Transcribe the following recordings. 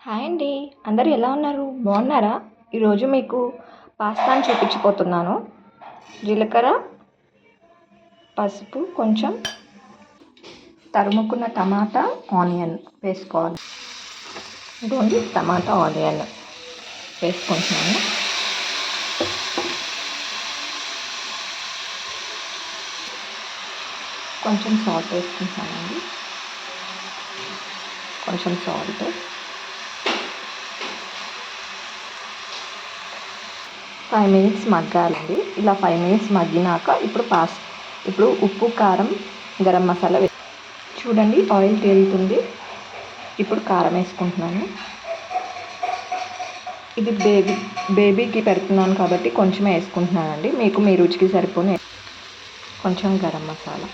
Hi అండి. అందరూ ఎలా ఉన్నారు? బాగున్నారా? ఈరోజు మీకు పాస్తాను చూపించిపోతున్నాను. జీలకర్ర, పసుపు, కొంచెం తరుముకున్న టమాటా, ఆనియన్ వేసుకోవాలి. ఇదిగోండి టమాటా, ఆనియన్ వేసుకుంటున్నాను. కొంచెం సాల్ట్ వేసుకుంటున్నానండి. కొంచెం సాల్ట్, 5 మినిట్స్ మగ్గాలండి. ఇలా 5 మినిట్స్ మగ్గినాక ఇప్పుడు ఉప్పు, కారం, గరం మసాలా చూడండి ఆయిల్ తేలుతుంది. ఇప్పుడు కారం వేసుకుంటున్నాను. ఇది బేబీకి పెడుతున్నాను కాబట్టి కొంచెమే వేసుకుంటున్నానండి. మీకు మీ రుచికి సరిపోని కొంచెం గరం మసాలా.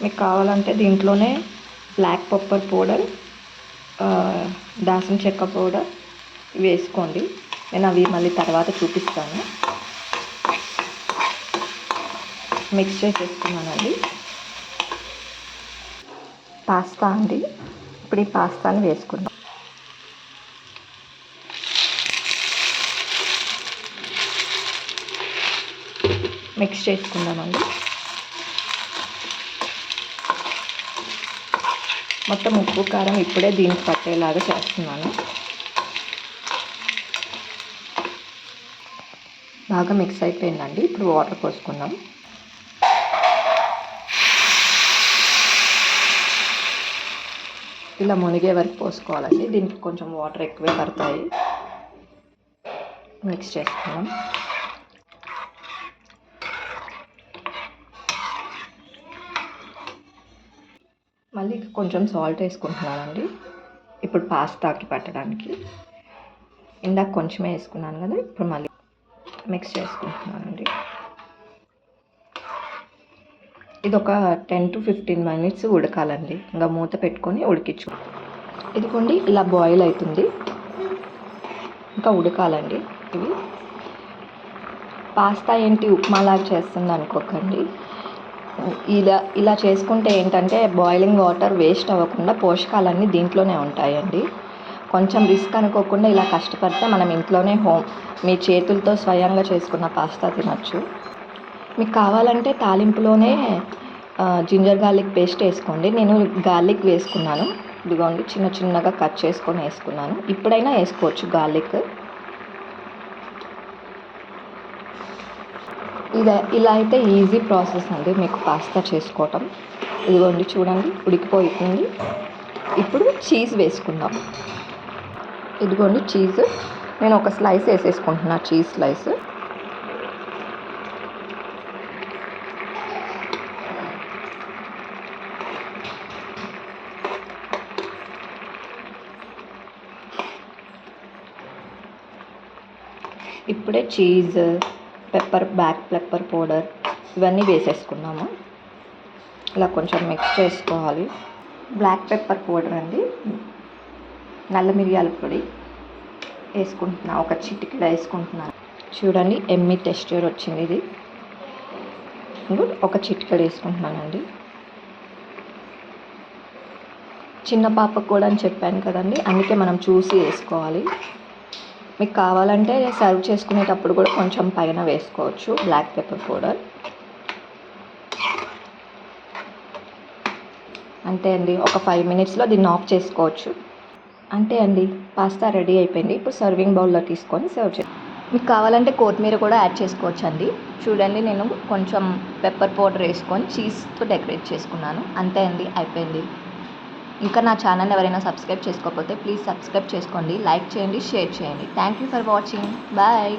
మీకు కావాలంటే దీంట్లోనే బ్లాక్ పెప్పర్ పౌడర్, దాల్చిన చెక్క పౌడర్ వేసుకోండి. నేను అవి మళ్ళీ తర్వాత చూపిస్తాను. మిక్స్ చేసేసుకున్నానండి. పాస్తా అండి. ఇప్పుడు ఈ పాస్తాని వేసుకుందాం. మిక్స్ చేసుకుందామండి. మొత్తం ఉప్పు కారం ఇప్పుడే దీనికి పట్టేలాగా చేస్తున్నాను. బాగా మిక్స్ అయిపోయిందండి. ఇప్పుడు వాటర్ పోసుకుందాం. ఇలా మునిగే వరకు పోసుకోవాలండి. దీనికి కొంచెం వాటర్ ఎక్కువే పడతాయి. మిక్స్ చేసుకుందాం. మళ్ళీ కొంచెం సాల్ట్ వేసుకుంటున్నానండి. ఇప్పుడు పాస్తాకి పట్టడానికి. ఇందాక కొంచెమే వేసుకున్నాను కదా, ఇప్పుడు మళ్ళీ మిక్స్ చేసుకుంటున్నానండి. ఇది ఒక 10 to 15 మినిట్స్ ఉడకాలండి. ఇంకా మూత పెట్టుకొని ఉడికించు. ఇదిగోండి ఇలా బాయిల్ అవుతుంది. ఇంకా ఉడకాలండి. ఇవి పాస్తా ఏంటి ఉప్మాలాగా చేస్తుంది అనుకోకండి. ఇలా చేసుకుంటే ఏంటంటే బాయిలింగ్ వాటర్ వేస్ట్ అవ్వకుండా పోషకాలన్నీ దీంట్లోనే ఉంటాయండి. కొంచెం రిస్క్ అనుకోకుండా ఇలా కష్టపడితే మనం ఇంట్లోనే మీ చేతులతో స్వయంగా చేసుకున్న పాస్తా తినచ్చు. మీకు కావాలంటే తాలింపులోనే జింజర్ గార్లిక్ పేస్ట్ వేసుకోండి. నేను గార్లిక్ వేసుకున్నాను. ఇదిగోండి చిన్న చిన్నగా కట్ చేసుకొని వేసుకున్నాను. ఇప్పుడైనా వేసుకోవచ్చు గార్లిక్. ఇలా అయితే ఈజీ ప్రాసెస్ అండి మీకు పాస్తా చేసుకోవటం. ఇదిగోండి చూడండి ఉడికిపోతుంది. ఇప్పుడు చీజ్ వేసుకుందాం. ఇదిగోండి చీజ్ నేను ఒక స్లైస్ వేసేసుకుంటున్నా. చీజ్ స్లైస్ ఇప్పుడే చీజ్, బ్లాక్ పెప్పర్ పౌడర్ ఇవన్నీ వేసేసుకున్నాము. ఇలా కొంచెం మిక్స్ చేసుకోవాలి. బ్లాక్ పెప్పర్ పౌడర్ అండి, నల్ల మిరియాల పొడి వేసుకుంటున్నాను. ఒక చిటికెడ వేసుకుంటున్నాను. చూడండి ఎమ్మి టెక్స్చర్ వచ్చింది. ఇది ఒక చిటికెడ వేసుకుంటున్నానండి. చిన్న పాపకు కూడా అని చెప్పాను కదండి, అందుకే మనం చూసి వేసుకోవాలి. మీకు కావాలంటే సర్వ్ చేసుకునేటప్పుడు కూడా కొంచెం పైన వేసుకోవచ్చు బ్లాక్ పెప్పర్ పౌడర్. అంతే అండి. ఒక 5 మినిట్స్లో దీన్ని ఆఫ్ చేసుకోవచ్చు. అంతే అండి, పాస్తా రెడీ అయిపోయింది. ఇప్పుడు సర్వింగ్ బౌల్లో తీసుకొని సర్వ్ చేయండి. మీకు కావాలంటే కొత్తిమీర కూడా యాడ్ చేసుకోవచ్చు అండి. చూడండి నేను కొంచెం పెప్పర్ పౌడర్ వేసుకొని చీజ్తో డెకరేట్ చేసుకున్నాను. అంతే అండి, అయిపోయింది. ఇంకా నా ఛానల్ ఎవరైనా సబ్స్క్రైబ్ చేసుకోకపోతే ప్లీజ్ సబ్స్క్రైబ్ చేసుకోండి, లైక్ చేయండి, షేర్ చేయండి. Thank you for watching. Bye.